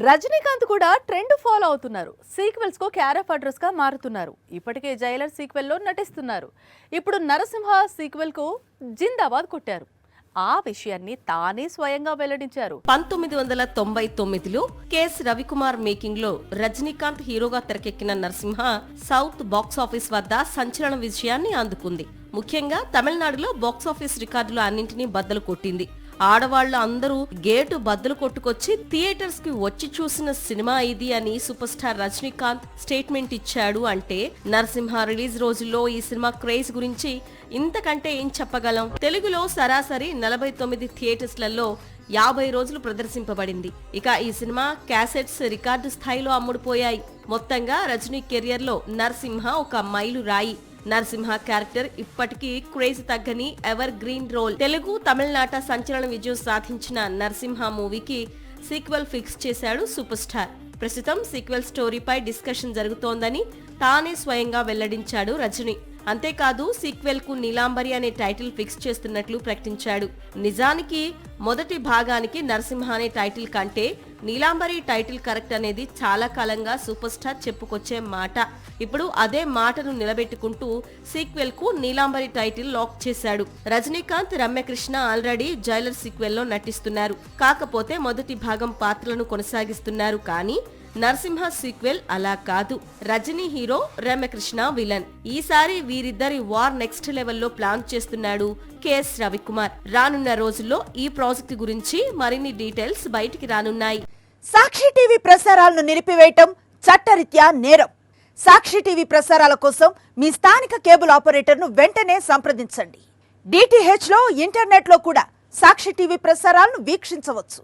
రజనీకాంత్ కూడా trend follow అవుతున్నారు. Sequels కు క్యార్ ఆఫ్ అడ్రస్ గా మారుతున్నారు. ఇప్పటికే జైలర్ సీక్వెల్ లో నటిస్తున్నారు. ఇప్పుడు నరసింహ సీక్వెల్ కు జిందాబాద్ కొట్టారు. ఆ విషయాన్ని తానే స్వయంగా వెల్లడించారు. 1999లో కేఎస్ రవికుమార్ మేకింగ్ లో రజనీకాంత్ హీరోగా తెరకెక్కిన నరసింహ సౌత్ బాక్సాఫీస్ వద్ద సంచలన విజయాన్ని అందుకుంది. ముఖ్యంగా తమిళనాడులో బాక్సాఫీస్ రికార్డులు అన్నింటినీ బద్దలు కొట్టింది. ఆడవాళ్లు అందరూ గేటు బద్దలు కొట్టుకొచ్చి థియేటర్స్ కి వచ్చి చూసిన సినిమా ఇది అని సూపర్ స్టార్ రజనీకాంత్ స్టేట్మెంట్ ఇచ్చాడు. అంటే నరసింహ రిలీజ్ రోజుల్లో ఈ సినిమా క్రేజ్ గురించి ఇంతకంటే ఏం చెప్పగలం. తెలుగులో సరాసరి 49 థియేటర్స్లలో 50 రోజులు ప్రదర్శింపబడింది. ఇక ఈ సినిమా క్యాసెట్స్ రికార్డు స్థాయిలో అమ్ముడుపోయాయి. మొత్తంగా రజనీ కెరియర్ లో నరసింహ ఒక మైలు రాయి. నరసింహ క్యారెక్టర్ ఇప్పటికీ క్రేజ్ తగ్గని ఎవర్ గ్రీన్ రోల్. తెలుగు తమిళనాట సంచలన విజయం సాధించిన నరసింహ మూవీకి సీక్వెల్ ఫిక్స్ చేశాడు సూపర్ స్టార్. ప్రస్తుతం సీక్వెల్ స్టోరీపై డిస్కషన్ జరుగుతోందని తానే స్వయంగా వెల్లడించాడు రజనీ. అంతేకాదు సీక్వెల్ కు నీలాంబరి అనే టైటిల్ ఫిక్స్ చేస్తున్నట్లు ప్రకటించాడు. నిజానికి మొదటి భాగానికి నరసింహ అనే టైటిల్ కంటే నీలాంబరి టైటిల్ కరెక్ట్ అనేది చాలా కాలంగా సూపర్ స్టార్ చెప్పుకొచ్చే మాట. ఇప్పుడు అదే మాటను నిలబెట్టుకుంటూ సీక్వెల్ కు నీలాంబరి టైటిల్ లాక్ చేశాడు. Rajinikanth, Ramyakrishna already Jailer sequel లో నటిస్తున్నారు. కాకపోతే మొదటి భాగం పాత్రలను కొనసాగిస్తున్నారు. కానీ నరసింహ సీక్వెల్ అలా కాదు. Rajini hero, Ramyakrishna villain. ఈసారి వీరిద్దరి వార్ నెక్స్ట్ లెవెల్లో ప్లాన్ చేస్తున్నాడు కేఎస్ రవికుమార్. రానున్న రోజుల్లో ఈ ప్రాజెక్ట్ గురించి మరిన్ని డీటెయిల్స్ బయటికి రానున్నాయి. సాక్షి టీవీ ప్రసారాలను నిలిపివేయటం చట్టరీత్యా నేరం. సాక్షి టీవీ ప్రసారాల కోసం మీ స్థానిక కేబుల్ ఆపరేటర్ను వెంటనే సంప్రదించండి. డిటిహెచ్ లో, ఇంటర్నెట్ లో కూడా సాక్షి టీవీ ప్రసారాలను వీక్షించవచ్చు.